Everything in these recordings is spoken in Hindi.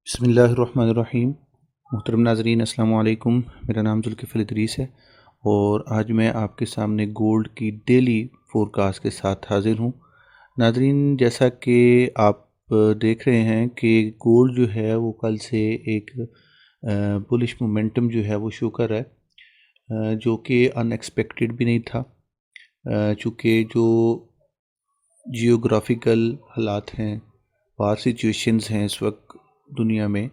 बिस्मिल्लाहिर्रहमानिर्रहीम। मोहतरम नाज़रीन अस्सलाम वालेकुम। मेरा नाम ज़ुल्किफ़ल इदरीस है और आज मैं आपके सामने गोल्ड की डेली फ़ोरकास्ट के साथ हाज़िर हूँ। नाज़रीन, जैसा कि आप देख रहे हैं कि गोल्ड जो है वो कल से एक बुलिश मोमेंटम जो है वो शो कर रहा है, जो कि अनएक्सपेक्टेड भी नहीं था। चूँकि जो जियोग्राफिकल हालात हैं, वार सिचुएशंस हैं इस वक्त दुनिया में,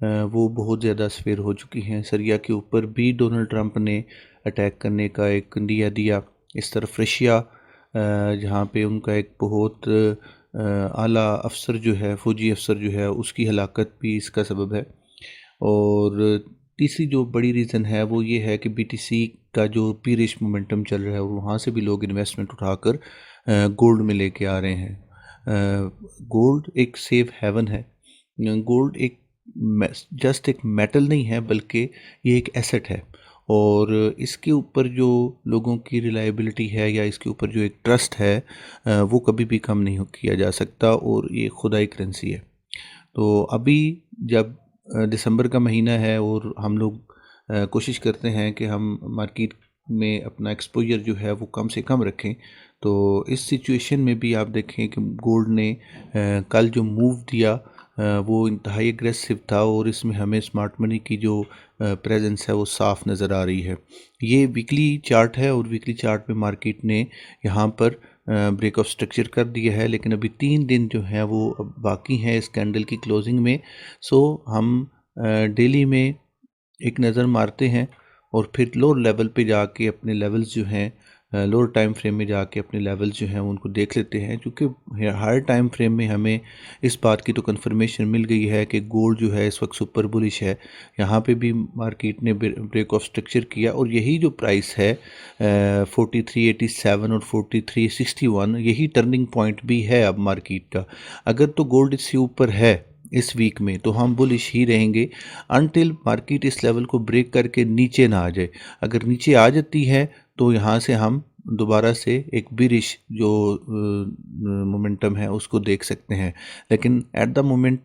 वो बहुत ज़्यादा सफ़ेर हो चुकी हैं। सीरिया के ऊपर भी डोनाल्ड ट्रंप ने अटैक करने का एक इंडिया दिया। इस तरफ रशिया, जहाँ पे उनका एक बहुत आला अफसर जो है, फ़ौजी अफसर जो है, उसकी हलाकत भी इसका सबब है। और तीसरी जो बड़ी रीज़न है वो ये है कि बीटीसी का जो पीरिश मोमेंटम चल रहा है और वहाँ से भी लोग इन्वेस्टमेंट उठाकर गोल्ड में लेके आ रहे हैं। गोल्ड एक सेफ हेवन है। गोल्ड एक जस्ट एक मेटल नहीं है, बल्कि ये एक एसेट है। और इसके ऊपर जो लोगों की रिलायबिलिटी है या इसके ऊपर जो एक ट्रस्ट है, वो कभी भी कम नहीं किया जा सकता और ये खुदाई करेंसी है। तो अभी जब दिसंबर का महीना है और हम लोग कोशिश करते हैं कि हम मार्केट में अपना एक्सपोजर जो है वो कम से कम रखें, तो इस सिचुएशन में भी आप देखें कि गोल्ड ने कल जो मूव दिया वो इंतहाई एग्रेसिव था और इसमें हमें स्मार्ट मनी की जो प्रेजेंस है वो साफ नज़र आ रही है। ये वीकली चार्ट है और वीकली चार्ट में मार्केट ने यहाँ पर ब्रेक ऑफ स्ट्रक्चर कर दिया है, लेकिन अभी 3 दिन जो है वो अब बाकी हैं इस कैंडल की क्लोजिंग में। सो हम डेली में एक नज़र मारते हैं और फिर लोअर लेवल पे जाके अपने लेवल्स जो हैं, लोअर टाइम फ्रेम में जाके अपने लेवल्स जो हैं उनको देख लेते हैं। क्योंकि हर टाइम फ्रेम में हमें इस बात की तो कंफर्मेशन मिल गई है कि गोल्ड जो है इस वक्त सुपर बुलिश है। यहाँ पे भी मार्केट ने ब्रेक ऑफ स्ट्रक्चर किया और यही जो प्राइस है 4387 और 4361, यही टर्निंग पॉइंट भी है अब मार्केट का। अगर तो गोल्ड इससे ऊपर है इस वीक में तो हम बुलिश ही रहेंगे अनटिल मार्केट इस लेवल को ब्रेक करके नीचे ना आ जाए। अगर नीचे आ जाती है तो यहाँ से हम दोबारा से एक बिरिश जो मोमेंटम है उसको देख सकते हैं। लेकिन एट द मोमेंट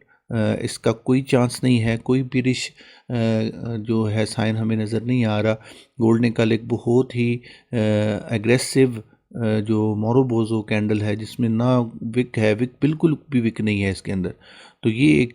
इसका कोई चांस नहीं है, कोई बिरिश जो है साइन हमें नज़र नहीं आ रहा। गोल्ड ने कल एक बहुत ही एग्रेसिव जो मोरोबोजो कैंडल है जिसमें ना विक है, विक बिल्कुल भी विक नहीं है इसके अंदर, तो ये एक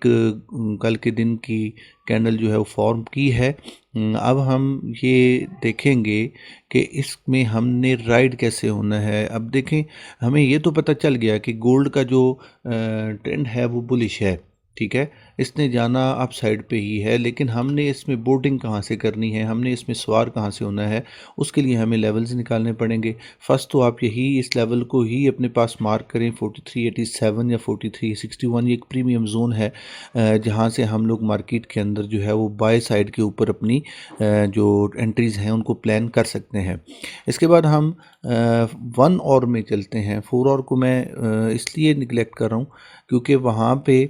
कल के दिन की कैंडल जो है वो फॉर्म की है। अब हम ये देखेंगे कि इसमें हमने राइड कैसे होना है। अब देखें, हमें ये तो पता चल गया कि गोल्ड का जो ट्रेंड है वो बुलिश है, ठीक है, इसने जाना अप साइड पे ही है। लेकिन हमने इसमें बोर्डिंग कहाँ से करनी है, हमने इसमें सवार कहाँ से होना है, उसके लिए हमें लेवल्स निकालने पड़ेंगे। फर्स्ट तो आप यही इस लेवल को ही अपने पास मार्क करें, 4387 या 4361। ये एक प्रीमियम जोन है जहाँ से हम लोग मार्केट के अंदर जो है वो बाय साइड के ऊपर अपनी जो एंट्रीज़ हैं उनको प्लान कर सकते हैं। इसके बाद हम 1 आवर में चलते हैं। 4 आवर को मैं इसलिए निगलेक्ट कर रहा हूँ क्योंकि वहाँ पे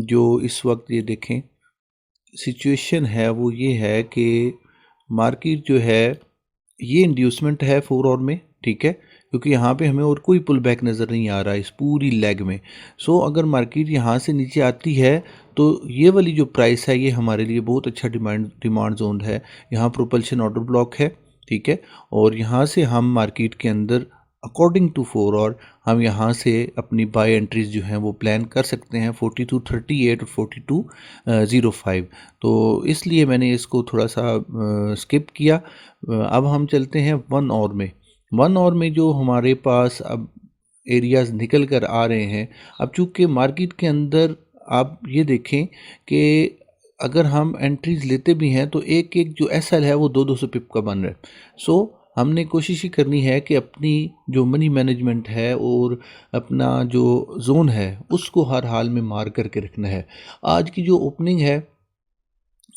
जो इस वक्त ये देखें सिचुएशन है वो ये है कि मार्केट जो है ये इंड्यूसमेंट है 4 आवर में, ठीक है, क्योंकि यहाँ पे हमें और कोई पुल बैक नज़र नहीं आ रहा है इस पूरी लेग में। सो अगर मार्केट यहाँ से नीचे आती है तो ये वाली जो प्राइस है ये हमारे लिए बहुत अच्छा डिमांड जोन है। यहाँ प्रोपल्शन ऑर्डर ब्लॉक है, ठीक है, और यहाँ से हम मार्केट के अंदर अकॉर्डिंग टू 4 आवर हम यहाँ से अपनी बाय एंट्रीज जो हैं वो प्लान कर सकते हैं 4238 और 4205। तो इसलिए मैंने इसको थोड़ा सा स्किप किया। अब हम चलते हैं 1 आवर में। 1 आवर में जो हमारे पास अब एरियाज निकल कर आ रहे हैं, अब चूँकि मार्केट के अंदर आप ये देखें कि अगर हम एंट्रीज लेते भी हैं तो एक एक जो एसएल है वो 200 पिप का बन रहा है। सो हमने कोशिश ही करनी है कि अपनी जो मनी मैनेजमेंट है और अपना जो जोन है उसको हर हाल में मार करके रखना है। आज की जो ओपनिंग है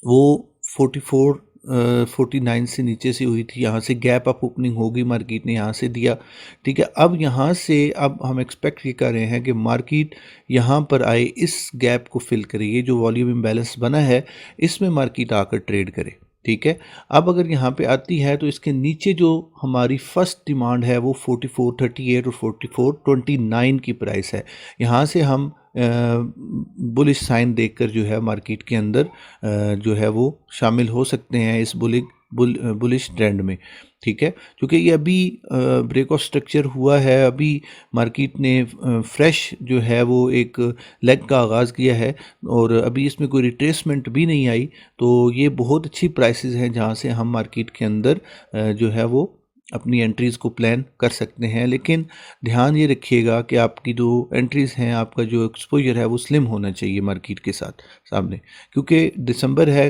वो 49 से नीचे से हुई थी। यहाँ से गैप अप ओपनिंग होगी, मार्केट ने यहाँ से दिया, ठीक है। अब यहाँ से अब हम एक्सपेक्ट ये कर रहे हैं कि मार्केट यहाँ पर आए, इस गैप को फिल करे, ये जो वॉल्यूम इम्बैलेंस बना है इसमें मार्केट आकर ट्रेड करे, ठीक है। अब अगर यहाँ पे आती है तो इसके नीचे जो हमारी फर्स्ट डिमांड है वो 4438 और 4429 की प्राइस है। यहाँ से हम बुलिश साइन देखकर जो है मार्केट के अंदर जो है वो शामिल हो सकते हैं इस बुलिश ट्रेंड में। ठीक है, क्योंकि ये अभी ब्रेक ऑफ स्ट्रक्चर हुआ है, अभी मार्केट ने फ्रेश जो है वो एक लेग का आगाज़ किया है और अभी इसमें कोई रिट्रेसमेंट भी नहीं आई। तो ये बहुत अच्छी प्राइसेस हैं जहाँ से हम मार्केट के अंदर जो है वो अपनी एंट्रीज़ को प्लान कर सकते हैं। लेकिन ध्यान ये रखिएगा कि आपकी जो एंट्रीज़ हैं, आपका जो एक्सपोजर है वो स्लिम होना चाहिए मार्केट के साथ सामने, क्योंकि दिसंबर है।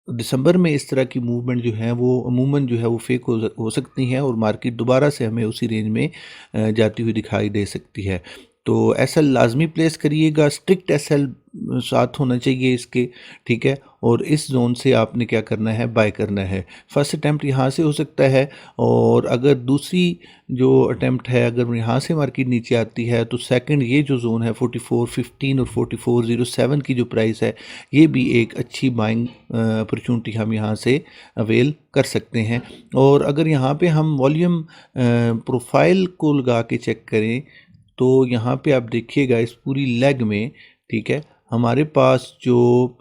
दिसंबर में इस तरह की मूवमेंट जो है वो अमूमन जो है वो फेक हो सकती हैं और मार्केट दोबारा से हमें उसी रेंज में जाती हुई दिखाई दे सकती है। तो एसएल लाजमी प्लेस करिएगा, स्ट्रिक्ट एसएल साथ होना चाहिए इसके। ठीक है, और इस जोन से आपने क्या करना है, बाय करना है। फर्स्ट अटैम्प्ट यहाँ से हो सकता है और अगर दूसरी जो अटैम्प्ट है अगर यहाँ से मार्केट नीचे आती है तो सेकंड ये जो जोन है 4415 और 4407 की जो प्राइस है, ये भी एक अच्छी बाइंग अपॉर्चुनिटी हम यहाँ से अवेल कर सकते हैं। और अगर यहाँ पे हम वॉल्यूम प्रोफाइल को लगा के चेक करें तो यहाँ पे आप देखिएगा इस पूरी लेग में, ठीक है, हमारे पास जो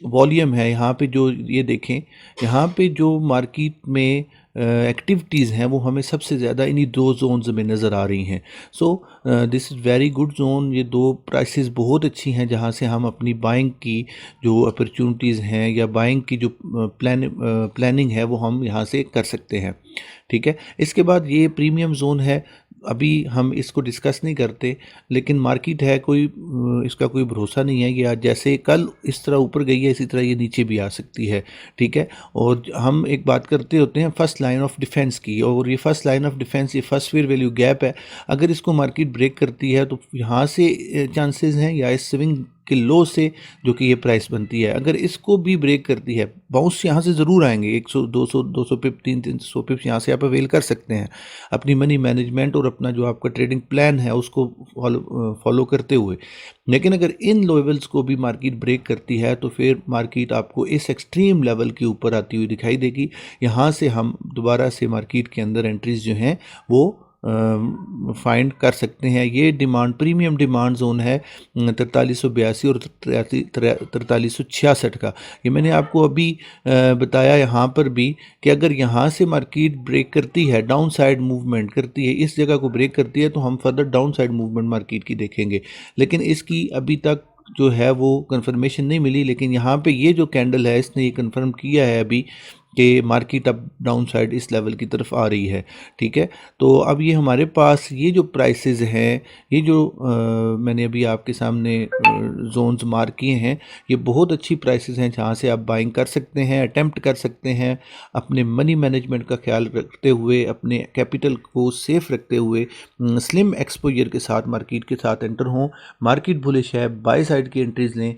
वॉल्यूम है यहाँ पे जो ये देखें, यहाँ पे जो मार्केट में एक्टिविटीज़ हैं वो हमें सबसे ज़्यादा इन्हीं दो जोन्स में नज़र आ रही हैं। So this is very good zone. ये दो प्राइसेस बहुत अच्छी हैं जहाँ से हम अपनी बाइंग की जो अपॉर्चुनिटीज़ हैं या बाइंग की जो प्लानिंग है वो हम यहाँ से कर सकते हैं। ठीक है, इसके बाद ये प्रीमियम जोन है, अभी हम इसको डिस्कस नहीं करते, लेकिन मार्केट है कोई इसका कोई भरोसा नहीं है कि आज जैसे कल इस तरह ऊपर गई है इसी तरह ये नीचे भी आ सकती है। ठीक है, और हम एक बात करते होते हैं फर्स्ट लाइन ऑफ डिफेंस की, और ये फर्स्ट लाइन ऑफ डिफेंस, ये फर्स्ट फेयर वैल्यू गैप है। अगर इसको मार्केट ब्रेक करती है तो यहाँ से चांसेस हैं या इस स्विंग के लो से जो कि ये प्राइस बनती है, अगर इसको भी ब्रेक करती है, बाउंस यहाँ से ज़रूर आएंगे 100 200 200 पिप 300 पिप्स यहाँ से आप अवेल कर सकते हैं अपनी मनी मैनेजमेंट और अपना जो आपका ट्रेडिंग प्लान है उसको फॉलो करते हुए। लेकिन अगर इन लेवल्स को भी मार्केट ब्रेक करती है तो फिर मार्केट आपको इस एक्सट्रीम लेवल के ऊपर आती हुई दिखाई देगी। यहाँ से हम दोबारा से मार्केट के अंदर एंट्रीज जो हैं वो फाइंड कर सकते हैं। ये डिमांड प्रीमियम डिमांड जोन है 4382 और 4366 का। ये मैंने आपको अभी बताया यहाँ पर भी कि अगर यहाँ से मार्केट ब्रेक करती है, डाउन साइड मूवमेंट करती है, इस जगह को ब्रेक करती है तो हम further down side movement market की देखेंगे। लेकिन इसकी अभी तक जो है वो कंफर्मेशन नहीं मिली, लेकिन यहाँ पे ये जो कैंडल है इसने ये कंफर्म किया है अभी कि मार्केट अब डाउन साइड इस लेवल की तरफ आ रही है। ठीक है, तो अब ये हमारे पास ये जो प्राइसेस हैं, ये जो मैंने अभी आपके सामने जोन्स मार्क किए हैं, ये बहुत अच्छी प्राइसेस हैं जहाँ से आप बाइंग कर सकते हैं, अटेम्प्ट कर सकते हैं। अपने मनी मैनेजमेंट का ख्याल रखते हुए, अपने कैपिटल को सेफ रखते हुए, स्लिम एक्सपोजर के साथ मार्केट के साथ एंटर हों। मार्केट बुलिश है, बाय साइड की एंट्रीज लें,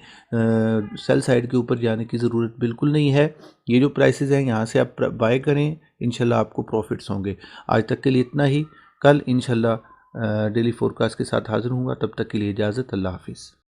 सेल साइड के ऊपर जाने की ज़रूरत बिल्कुल नहीं है। ये जो प्राइसेस हैं यहाँ से आप बाय करें, इंशाल्लाह आपको प्रॉफिट्स होंगे। आज तक के लिए इतना ही, कल इंशाल्लाह डेली फोरकास्ट के साथ हाज़िर हूँगा। तब तक के लिए इजाज़त, अल्लाह हाफिज़।